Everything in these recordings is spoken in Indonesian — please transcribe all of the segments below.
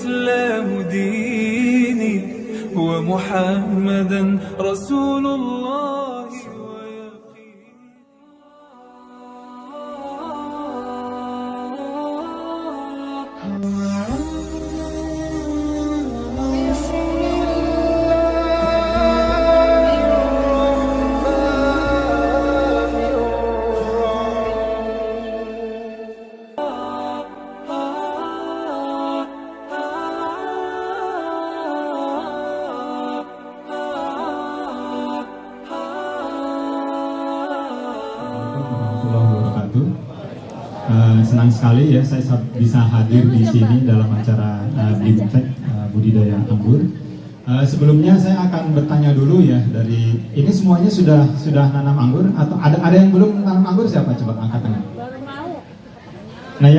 والإسلام ديني ومحمدا رسول الله Senang sekali ya saya bisa hadir di sini dalam acara BIMTEK budidaya anggur. Sebelumnya saya akan bertanya dulu ya, dari ini semuanya sudah nanam anggur atau ada yang belum nanam anggur? Siapa, coba angkat tangan. Nah,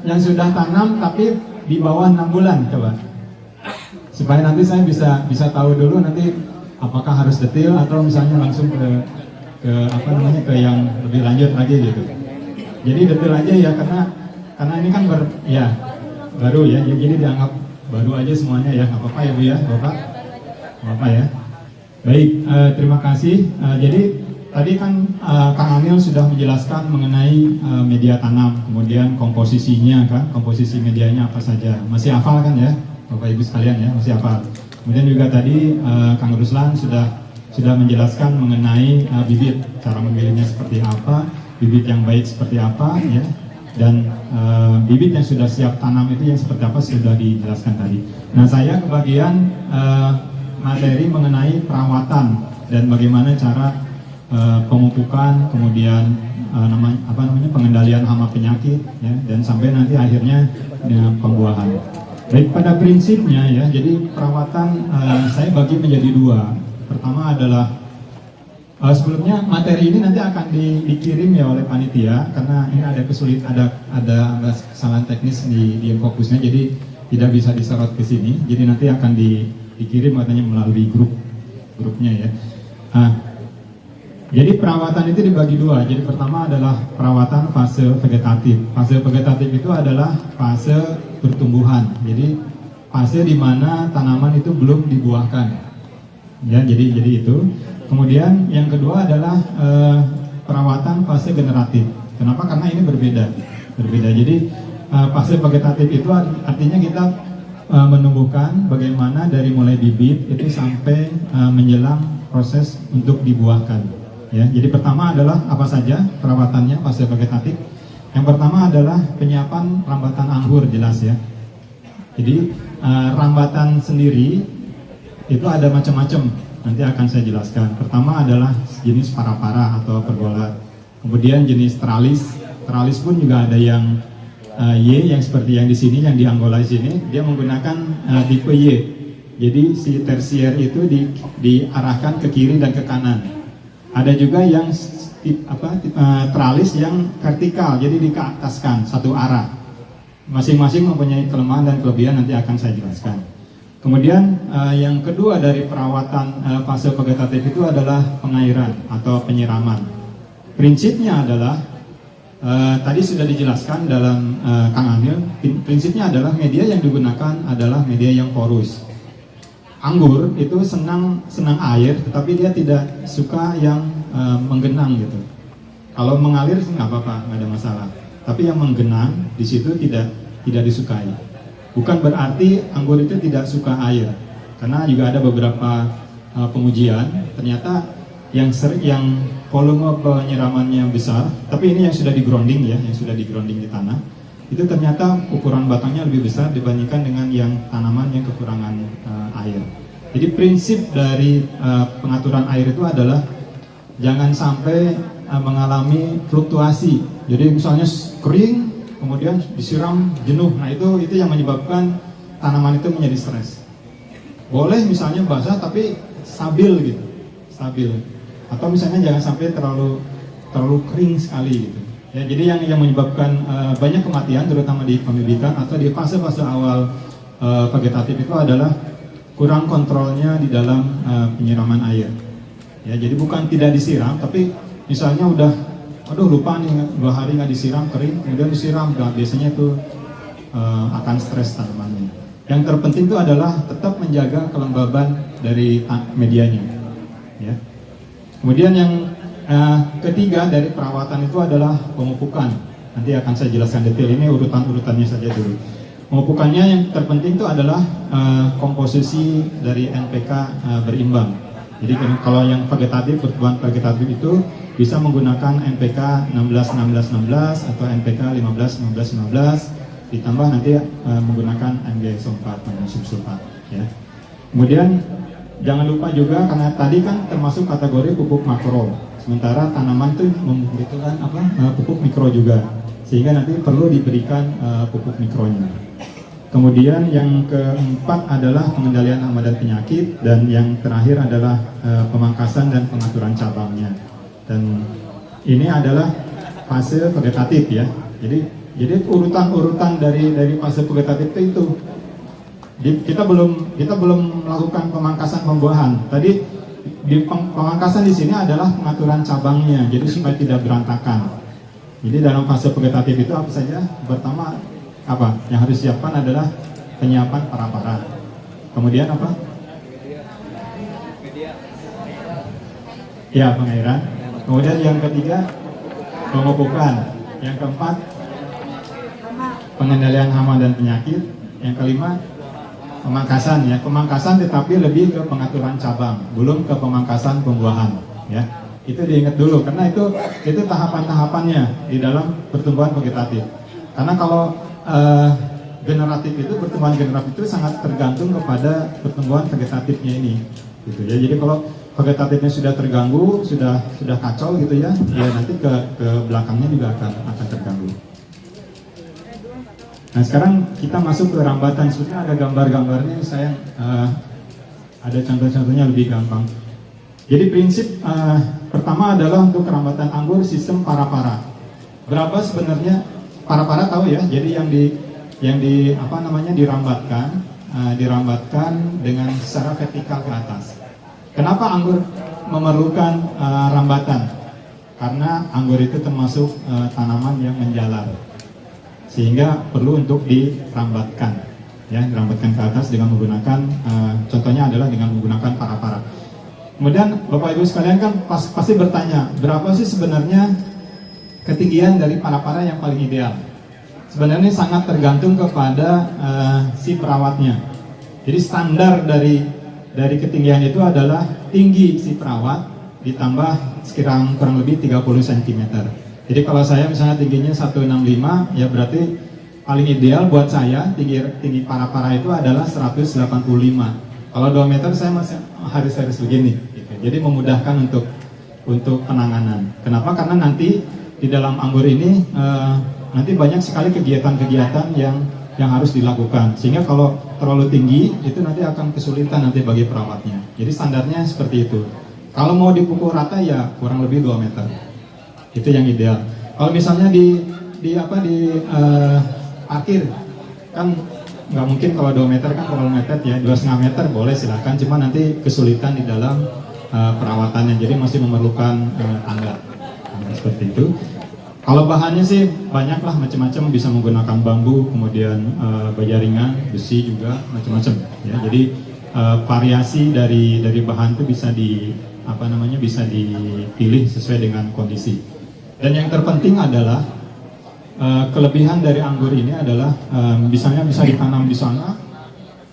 yang sudah tanam tapi di bawah 6 bulan, coba. Supaya nanti saya bisa tahu dulu nanti apakah harus detail atau misalnya langsung ke yang lebih lanjut lagi gitu. Jadi detail aja ya, karena ini kan baru ya, jadi dianggap baru aja semuanya ya, nggak apa-apa ya Bu ya, Bapak, Bapak ya. Baik, terima kasih. Jadi tadi kan Kang Anil sudah menjelaskan mengenai media tanam, kemudian komposisinya kan, komposisi medianya apa saja. Masih hafal kan ya, Bapak Ibu sekalian ya, masih hafal. Kemudian juga tadi Kang Ruslan sudah menjelaskan mengenai bibit, cara memilihnya seperti apa, bibit yang baik seperti apa ya, dan bibit yang sudah siap tanam itu yang seperti apa sudah dijelaskan tadi. Nah, saya kebagian materi mengenai perawatan dan bagaimana cara pemupukan, kemudian pengendalian hama penyakit ya, dan sampai nanti akhirnya pembuahan. Baik, pada prinsipnya ya, jadi perawatan saya bagi menjadi dua. Pertama adalah sebelumnya materi ini nanti akan dikirim ya oleh panitia, karena ini ada ada kesalahan teknis di fokusnya, jadi tidak bisa disorot ke sini. Jadi nanti akan dikirim katanya melalui grupnya ya. Nah, jadi perawatan itu dibagi dua. Jadi pertama adalah perawatan fase vegetatif. Fase vegetatif itu adalah fase pertumbuhan. Jadi fase di mana tanaman itu belum dibuahkan. Ya, jadi itu. Kemudian yang kedua adalah perawatan fase generatif. Kenapa? Karena ini berbeda. Jadi fase vegetatif itu artinya kita menumbuhkan bagaimana dari mulai bibit itu sampai menjelang proses untuk dibuahkan. Ya, jadi pertama adalah apa saja perawatannya fase vegetatif. Yang pertama adalah penyiapan rambatan anggur, jelas ya. Jadi rambatan sendiri itu ada macam-macam. Nanti akan saya jelaskan. Pertama adalah jenis para-para atau pergola. Kemudian jenis teralis. Teralis pun juga ada yang Y, yang seperti yang di sini, yang di Angola sini, dia menggunakan tipe Y. Jadi si tersier itu diarahkan ke kiri dan ke kanan. Ada juga yang teralis yang vertikal, jadi dikeataskan satu arah. Masing-masing mempunyai kelemahan dan kelebihan, nanti akan saya jelaskan. Kemudian yang kedua dari perawatan fase vegetatif itu adalah pengairan atau penyiraman. Prinsipnya adalah tadi sudah dijelaskan dalam Kang Anil. Prinsipnya adalah media yang digunakan adalah media yang porus. Anggur itu senang air, tetapi dia tidak suka yang menggenang gitu. Kalau mengalir nggak apa-apa, nggak ada masalah. Tapi yang menggenang di situ tidak disukai. Bukan berarti anggur itu tidak suka air, karena juga ada beberapa pengujian ternyata yang volume penyiramannya besar, tapi ini yang sudah di-grounding ya, yang sudah di-grounding di tanah, itu ternyata ukuran batangnya lebih besar dibandingkan dengan yang tanaman yang kekurangan air. Jadi prinsip dari pengaturan air itu adalah jangan sampai mengalami fluktuasi. Jadi misalnya kering, kemudian disiram jenuh, nah itu yang menyebabkan tanaman itu menjadi stres. Boleh misalnya basah tapi stabil gitu, stabil. Atau misalnya jangan sampai terlalu kering sekali gitu. Ya, jadi yang menyebabkan banyak kematian terutama di pembibitan atau di fase-fase awal vegetatif itu adalah kurang kontrolnya di dalam penyiraman air. Ya, jadi bukan tidak disiram, tapi misalnya udah lupa nih 2 hari nggak disiram, kering, kemudian disiram, biasanya itu akan stres tanamannya. Yang terpenting itu adalah tetap menjaga kelembaban dari medianya. Ya. Kemudian yang ketiga dari perawatan itu adalah pemupukan. Nanti akan saya jelaskan detail, ini urutan-urutannya saja dulu. Pemupukannya yang terpenting itu adalah komposisi dari NPK berimbang. Jadi kalau yang vegetatif, pertumbuhan vegetatif itu bisa menggunakan NPK 16-16-16 atau NPK 15-15-15 ditambah nanti menggunakan MgSO4 magnesium sulfat. Ya. Kemudian jangan lupa juga karena tadi kan termasuk kategori pupuk makro, sementara tanaman itu membutuhkan pupuk mikro juga, sehingga nanti perlu diberikan pupuk mikronya. Kemudian yang keempat adalah pengendalian hama dan penyakit, dan yang terakhir adalah pemangkasan dan pengaturan cabangnya. Dan ini adalah fase vegetatif ya. Jadi urutan-urutan dari fase vegetatif itu. Kita belum melakukan pemangkasan pembuahan. Tadi di pemangkasan di sini adalah pengaturan cabangnya, jadi supaya tidak berantakan. Jadi dalam fase vegetatif itu apa saja? Pertama apa yang harus disiapkan adalah penyiapan para-para. Kemudian apa? Ya, pengairan. Kemudian yang ketiga pemupukan. Yang keempat pengendalian hama dan penyakit. Yang kelima pemangkasan ya, pemangkasan tetapi lebih ke pengaturan cabang, belum ke pemangkasan pembuahan ya. Itu diingat dulu karena itu tahapan-tahapannya di dalam pertumbuhan vegetatif. Karena kalau generatif itu, pertumbuhan generatif itu sangat tergantung kepada pertumbuhan vegetatifnya ini gitu ya. Jadi kalau vegetatifnya sudah terganggu, sudah kacau gitu ya, ya nanti ke belakangnya juga akan terganggu. Nah sekarang kita masuk ke rambatan. Sebetulnya ada gambar-gambarnya, saya ada contoh-contohnya lebih gampang. Jadi prinsip pertama adalah untuk rambatan anggur sistem para-para. Berapa sebenarnya para-para tahu ya? Jadi yang dirambatkan dengan secara vertikal ke atas. Kenapa anggur memerlukan rambatan? Karena anggur itu termasuk tanaman yang menjalar, sehingga perlu untuk dirambatkan, ya, dirambatkan ke atas dengan menggunakan, contohnya adalah dengan menggunakan para-para. Kemudian Bapak Ibu sekalian kan pasti bertanya, berapa sih sebenarnya ketinggian dari para-para yang paling ideal? Sebenarnya sangat tergantung kepada si perawatnya. Jadi standar dari ketinggian itu adalah tinggi si perawat ditambah sekiranya kurang lebih 30 cm. Jadi kalau saya misalnya tingginya 165, ya berarti paling ideal buat saya tinggi para-para itu adalah 185. Kalau 2 meter saya masih harus begini gitu. Jadi memudahkan untuk penanganan. Kenapa? Karena nanti di dalam anggur ini nanti banyak sekali kegiatan-kegiatan yang harus dilakukan, sehingga kalau terlalu tinggi itu nanti akan kesulitan nanti bagi perawatnya. Jadi standarnya seperti itu. Kalau mau dipukul rata ya kurang lebih 2 meter. Itu yang ideal. Kalau misalnya di parkir kan nggak mungkin, kalau 2 meter kan terlalu mepet ya, 2,5 meter boleh silahkan, cuma nanti kesulitan di dalam perawatannya, jadi masih memerlukan tangga seperti itu. Kalau bahannya sih banyak lah, macam-macam, bisa menggunakan bambu, kemudian baja ringan, besi juga, macam-macam ya. Jadi variasi dari bahan itu bisa dipilih sesuai dengan kondisi. Dan yang terpenting adalah kelebihan dari anggur ini adalah misalnya bisa ditanam di sana,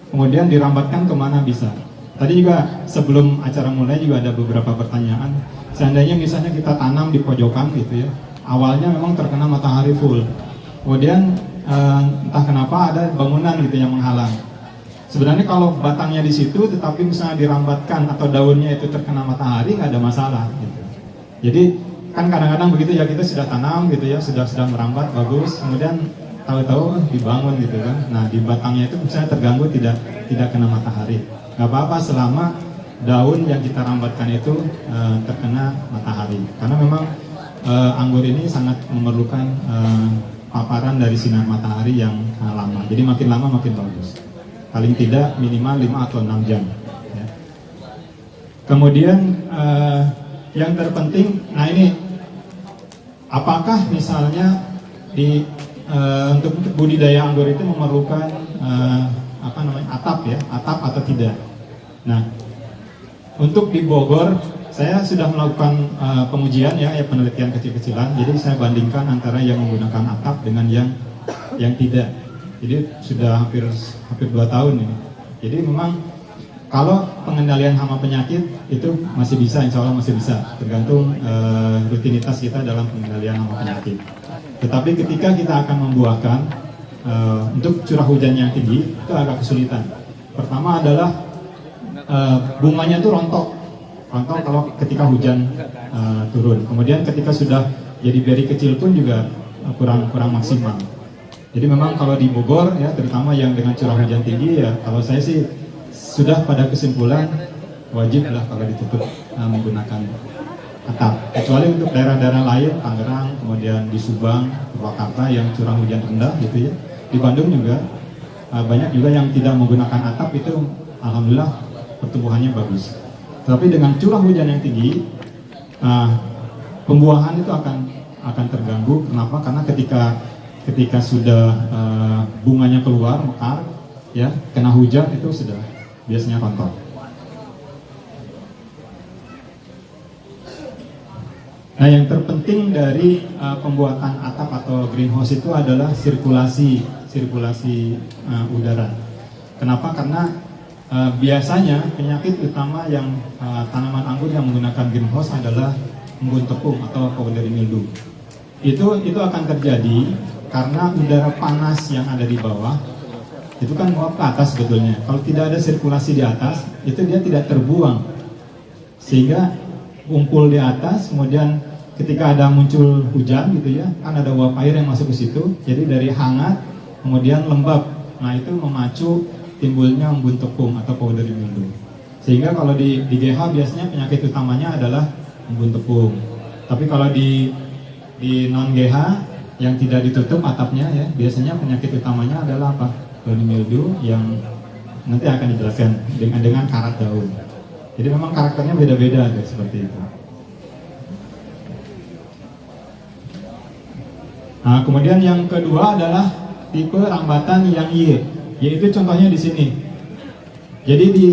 kemudian dirambatkan kemana bisa. Tadi juga sebelum acara mulai juga ada beberapa pertanyaan. Seandainya misalnya kita tanam di pojokan gitu ya, awalnya memang terkena matahari full, kemudian entah kenapa ada bangunan gitu yang menghalang. Sebenarnya kalau batangnya di situ, tetapi misalnya dirambatkan atau daunnya itu terkena matahari, nggak ada masalah gitu. Jadi kan kadang-kadang begitu ya, kita sudah tanam gitu ya, sudah merambat bagus, kemudian tahu-tahu dibangun gitu kan. Nah di batangnya itu misalnya terganggu, tidak kena matahari, nggak apa-apa selama daun yang kita rambatkan itu terkena matahari. Karena memang anggur ini sangat memerlukan paparan dari sinar matahari yang lama. Jadi makin lama makin bagus. Paling tidak minimal 5 atau 6 jam. Ya. Kemudian yang terpenting, nah ini, apakah misalnya untuk budidaya anggur itu memerlukan atap ya, atap atau tidak. Nah, untuk di Bogor saya sudah melakukan pengujian ya penelitian kecil-kecilan. Jadi saya bandingkan antara yang menggunakan atap dengan yang tidak. Jadi sudah hampir 2 tahun ini. Jadi memang kalau pengendalian hama penyakit itu masih bisa, insya Allah masih bisa, tergantung rutinitas kita dalam pengendalian hama penyakit. Tetapi ketika kita akan membuahkan untuk curah hujan yang tinggi itu agak kesulitan. Pertama adalah bunganya itu rontok kalau ketika hujan turun. Kemudian ketika sudah jadi beri kecil pun juga kurang maksimal. Jadi memang kalau di Bogor ya, terutama yang dengan curah hujan tinggi ya, kalau saya sih sudah pada kesimpulan wajib lah kalau ditutup menggunakan atap. Kecuali untuk daerah-daerah lain, Tangerang, kemudian di Subang, Purwakarta yang curah hujan rendah gitu ya. Di Bandung juga banyak juga yang tidak menggunakan atap, itu alhamdulillah pertumbuhannya bagus. Tapi dengan curah hujan yang tinggi, pembuahan itu akan terganggu. Kenapa? Karena ketika sudah bunganya keluar, mekar, ya kena hujan itu sudah biasanya rontok. Nah, yang terpenting dari pembuatan atap atau greenhouse itu adalah sirkulasi udara. Kenapa? Karena biasanya penyakit utama yang tanaman anggur yang menggunakan greenhouse adalah embun tepung atau powdery mildew. Itu akan terjadi karena udara panas yang ada di bawah itu kan menguap ke atas sebetulnya. Kalau tidak ada sirkulasi di atas, itu dia tidak terbuang, sehingga kumpul di atas. Kemudian ketika ada muncul hujan gitu ya, kan ada uap air yang masuk ke situ. Jadi dari hangat kemudian lembab. Nah, itu memacu timbulnya embun tepung atau powdery mildew. Sehingga kalau di GH biasanya penyakit utamanya adalah embun tepung. Tapi kalau di non GH yang tidak ditutup atapnya ya, biasanya penyakit utamanya adalah apa? Powdery mildew yang nanti akan dijelaskan dengan karat daun. Jadi memang karakternya beda-beda seperti itu. Nah, kemudian yang kedua adalah tipe rambatan yang Y, yaitu contohnya di sini. Jadi di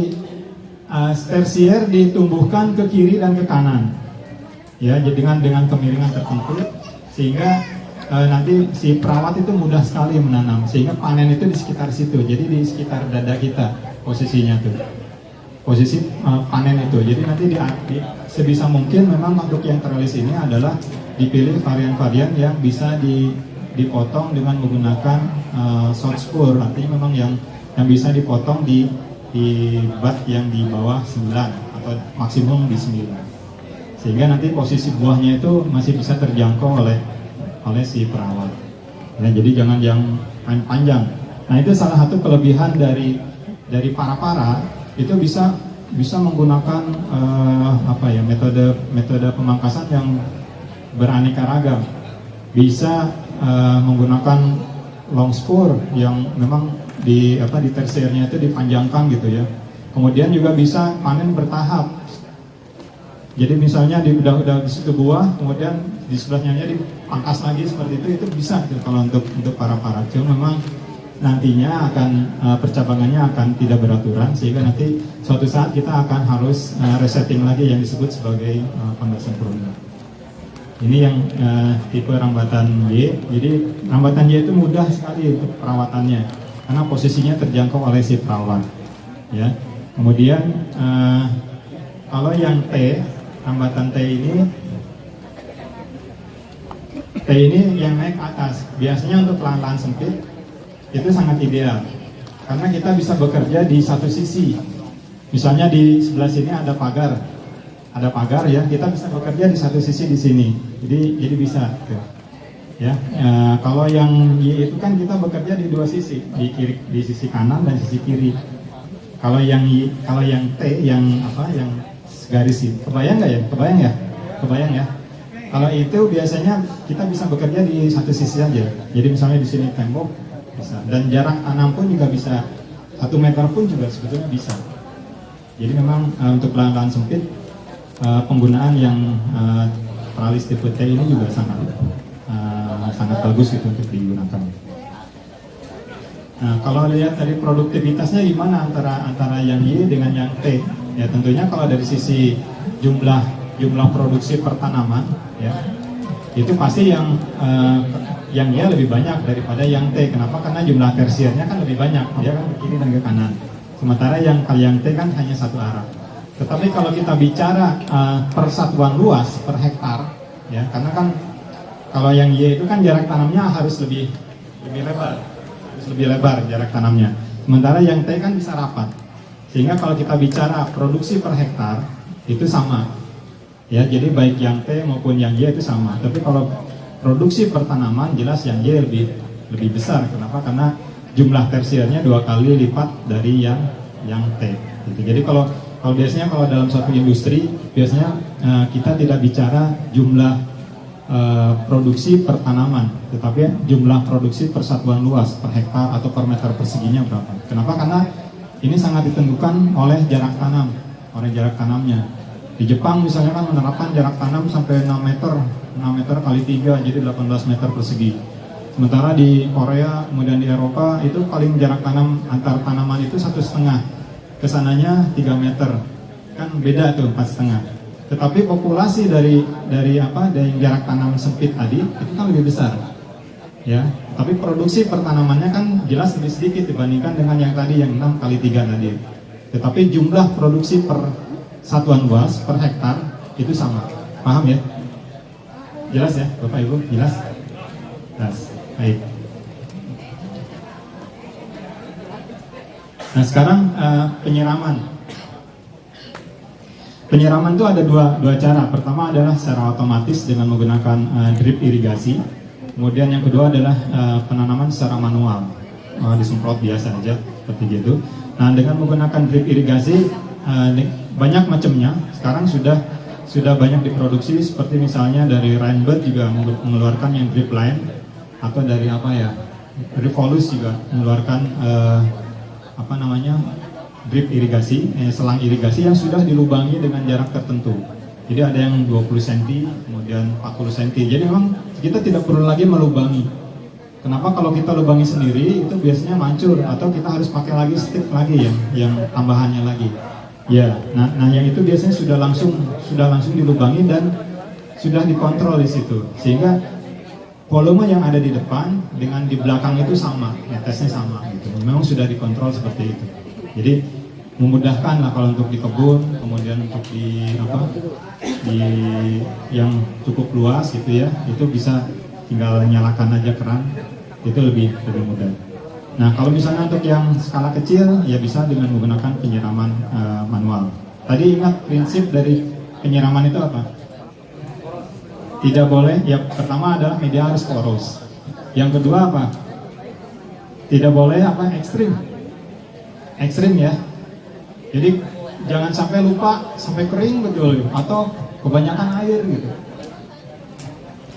tersier ditumbuhkan ke kiri dan ke kanan, ya, jadi dengan kemiringan tertentu, sehingga nanti si perawat itu mudah sekali menanam, sehingga panen itu di sekitar situ. Jadi di sekitar dada kita posisinya tuh, posisi panen itu. Jadi nanti sebisa mungkin memang untuk yang trellis ini adalah dipilih varian-varian yang bisa dipotong dengan menggunakan short spur, artinya memang yang bisa dipotong di bat yang di bawah 9 atau maksimum di 9, sehingga nanti posisi buahnya itu masih bisa terjangkau oleh si perawat. Ya, jadi jangan yang panjang. Nah, itu salah satu kelebihan dari para itu bisa menggunakan metode pemangkasan yang beraneka ragam. Bisa menggunakan long spur yang memang di tersiernya itu dipanjangkan gitu ya. Kemudian juga bisa panen bertahap. Jadi misalnya udah di situ buah, kemudian di sebelahnya dipangkas lagi seperti itu bisa gitu, kalau untuk para cuma memang nantinya akan percabangannya akan tidak beraturan, sehingga nanti suatu saat kita akan harus resetting lagi yang disebut sebagai pembahasan perunda. Ini yang tipe rambatan Y. Jadi rambatan Y itu mudah sekali untuk perawatannya karena posisinya terjangkau oleh si perawat. Ya. Kemudian kalau yang T, rambatan T ini yang naik ke atas. Biasanya untuk lahan-lahan sempit itu sangat ideal karena kita bisa bekerja di satu sisi. Misalnya di sebelah sini ada pagar ya, kita bisa bekerja di satu sisi di sini. Jadi bisa. Ya, kalau yang Y itu kan kita bekerja di dua sisi, di sisi kanan dan sisi kiri. Kalau yang T yang garis ini, kebayang nggak ya? Kebayang ya. Kalau itu biasanya kita bisa bekerja di satu sisi aja. Jadi misalnya di sini tembok bisa, dan jarak tanam pun juga bisa 1 meter pun juga sebetulnya bisa. Jadi memang untuk lahan-lahan sempit penggunaan yang tralis tipe T ini juga sangat bagus gitu untuk digunakan. Nah, kalau lihat dari produktivitasnya gimana antara yang Y dengan yang T? Ya tentunya kalau dari sisi jumlah produksi per tanaman, ya itu pasti yang Y lebih banyak daripada yang T. Kenapa? Karena jumlah tersiernya kan lebih banyak, dia kan ke kiri dan ke kanan. Sementara yang T kan hanya satu arah. Tetapi kalau kita bicara persatuan luas per hektar, ya karena kan kalau yang Y itu kan jarak tanamnya harus lebih lebar jarak tanamnya. Sementara yang T kan bisa rapat. Sehingga kalau kita bicara produksi per hektar itu sama. Ya, jadi baik yang T maupun yang Y itu sama. Tapi kalau produksi per tanaman jelas yang Y lebih besar. Kenapa? Karena jumlah tersiernya 2 kali lipat dari yang T. Gitu. Jadi kalau biasanya kalau dalam suatu industri biasanya kita tidak bicara jumlah produksi per tanaman, tetapi jumlah produksi per satuan luas per hektar atau per meter perseginya berapa. Kenapa? Karena ini sangat ditentukan oleh jarak tanam, oleh jarak tanamnya. Di Jepang misalnya kan menerapkan jarak tanam sampai 6 meter kali 3, jadi 18 meter persegi. Sementara di Korea, kemudian di Eropa itu paling jarak tanam antar tanaman itu 1,5, kesananya 3 meter, kan beda tuh 4,5. Tetapi populasi dari jarak tanam sempit tadi itu kan lebih besar, ya. Tapi produksi pertanamannya kan jelas lebih sedikit dibandingkan dengan yang tadi yang 6 kali 3 tadi. Tetapi jumlah produksi per satuan luas per hektar itu sama. Paham ya? Jelas ya, Bapak Ibu? Jelas? Jelas. Baik. Nah sekarang penyiraman. Penyiraman itu ada dua cara. Pertama adalah secara otomatis dengan menggunakan drip irigasi. Kemudian yang kedua adalah penanaman secara manual, disemprot biasa aja seperti gitu. Nah dengan menggunakan drip irigasi banyak macamnya. Sekarang sudah banyak diproduksi seperti misalnya dari Rainbird juga mengeluarkan yang drip line, atau dari Revolus juga mengeluarkan drip irigasi, selang irigasi yang sudah dilubangi dengan jarak tertentu. Jadi ada yang 20 cm, kemudian 40 cm. Jadi memang kita tidak perlu lagi melubangi. Kenapa? Kalau kita lubangi sendiri itu biasanya mancur, atau kita harus pakai lagi stick lagi yang tambahannya lagi. Ya, nah yang itu biasanya sudah langsung dilubangi dan sudah dikontrol di situ. Sehingga volume yang ada di depan dengan di belakang itu sama, netesnya sama gitu. Memang sudah dikontrol seperti itu. Jadi memudahkan lah kalau untuk di kebun, kemudian untuk di yang cukup luas gitu ya, itu bisa tinggal nyalakan aja keran, itu lebih mudah. Nah kalau misalnya untuk yang skala kecil ya bisa dengan menggunakan penyiraman manual. Tadi ingat prinsip dari penyiraman itu apa? Tidak boleh, ya pertama adalah media harus poros. Yang kedua apa? Tidak boleh ekstrim ya. Jadi jangan sampai lupa sampai kering betul atau kebanyakan air gitu.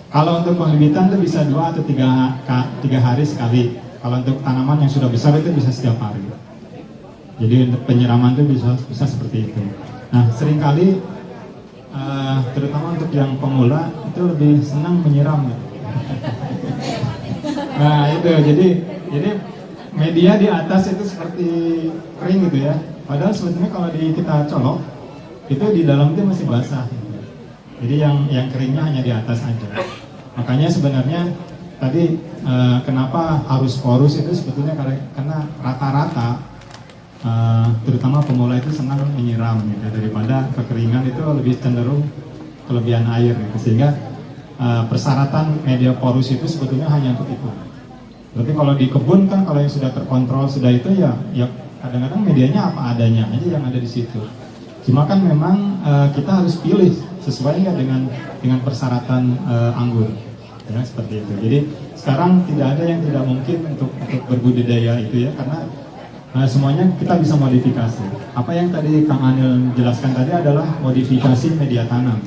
Kalau untuk pembibitan itu bisa 2 atau 3 hari sekali. Kalau untuk tanaman yang sudah besar itu bisa setiap hari. Jadi untuk penyiraman itu bisa seperti itu. Nah seringkali terutama untuk yang pemula itu lebih senang menyiram gitu. Nah itu jadi media di atas itu seperti kering gitu ya. Padahal sebetulnya kalau kita colok itu di dalam itu masih basah. Jadi yang keringnya hanya di atas aja. Makanya sebenarnya tadi kenapa harus porus itu sebetulnya karena rata-rata terutama pemula itu senang menyiram gitu, daripada kekeringan itu lebih cenderung kelebihan air gitu. Sehingga persyaratan media porus itu sebetulnya hanya untuk itu. Berarti kalau di kebun kan kalau yang sudah terkontrol sudah itu ya kadang-kadang medianya apa adanya aja yang ada di situ. Cuma kan memang kita harus pilih sesuai nggak dengan persyaratan anggur, ya seperti itu. Jadi sekarang tidak ada yang tidak mungkin untuk berbudidaya itu ya, karena semuanya kita bisa modifikasi. Apa yang tadi Kang Anil jelaskan tadi adalah modifikasi media tanam.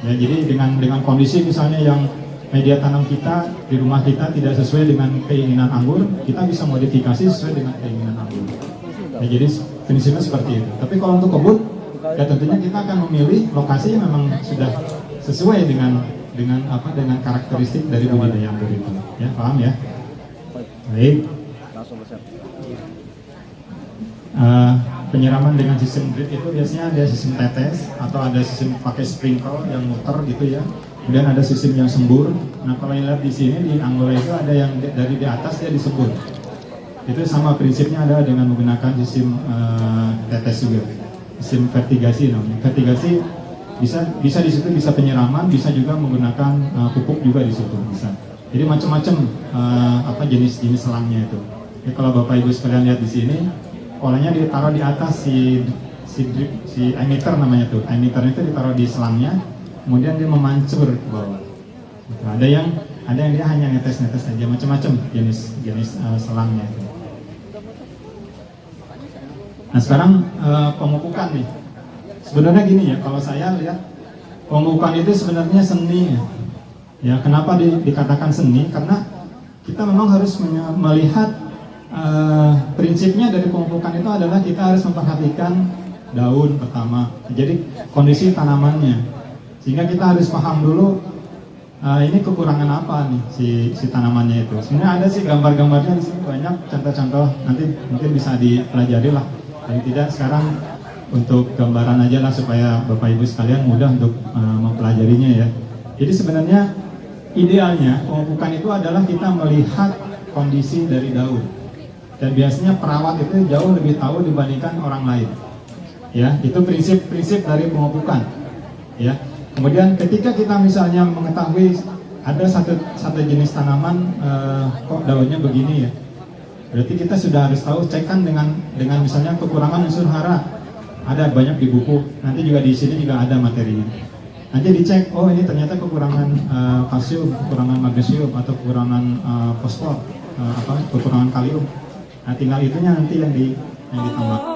Ya, jadi dengan kondisi misalnya yang media tanam kita di rumah kita tidak sesuai dengan keinginan anggur, kita bisa modifikasi sesuai dengan keinginan anggur. Ya, jadi prinsipnya seperti itu. Tapi kalau untuk kebun, ya tentunya kita akan memilih lokasi yang memang sudah sesuai dengan karakteristik dari budidaya anggur itu. Ya, paham ya? Baik. Penyiraman dengan sistem drip itu biasanya ada sistem tetes atau ada sistem pakai sprinkle yang muter gitu ya. Kemudian ada sistem yang sembur. Nah kalau yang lihat di sini di Angola itu ada yang dari di atas dia disembur. Itu sama prinsipnya adalah dengan menggunakan sistem tetes juga. Sistem vertigasi namanya. Vertigasi bisa di situ bisa penyiraman, bisa juga menggunakan pupuk juga di situ bisa. Jadi macam-macam jenis-jenis selangnya itu. Jadi kalau Bapak Ibu sekalian lihat di sini, polanya ditaruh di atas si emitter namanya tuh. Emitter itu ditaruh di selangnya, kemudian dia memancur ke bawah. Gitu. Ada yang dia hanya netes-netes aja, macam-macam jenis selangnya itu. Nah sekarang pemupukan nih. Sebenarnya gini ya, kalau saya lihat pemupukan itu sebenarnya seni. Ya kenapa dikatakan seni? Karena kita memang harus melihat prinsipnya dari pemupukan itu adalah kita harus memperhatikan daun pertama, jadi kondisi tanamannya, sehingga kita harus paham dulu ini kekurangan apa nih si tanamannya itu. Sebenarnya ada sih gambar-gambarnya di sini banyak contoh-contoh, nanti mungkin bisa dipelajari lah. Paling tidak sekarang untuk gambaran aja lah supaya Bapak Ibu sekalian mudah untuk mempelajarinya ya. Jadi sebenarnya idealnya pemupukan itu adalah kita melihat kondisi dari daun. Dan biasanya perawat itu jauh lebih tahu dibandingkan orang lain. Ya, itu prinsip dari pemupukan. Ya. Kemudian ketika kita misalnya mengetahui ada satu jenis tanaman kok daunnya begini ya. Berarti kita sudah harus tahu, cekkan dengan misalnya kekurangan unsur hara. Ada banyak di buku. Nanti juga di sini juga ada materinya. Nanti dicek, oh ini ternyata kekurangan kalsium, kekurangan magnesium atau kekurangan fosfor, kekurangan kalium. Nah tinggal itunya nanti yang ditambah.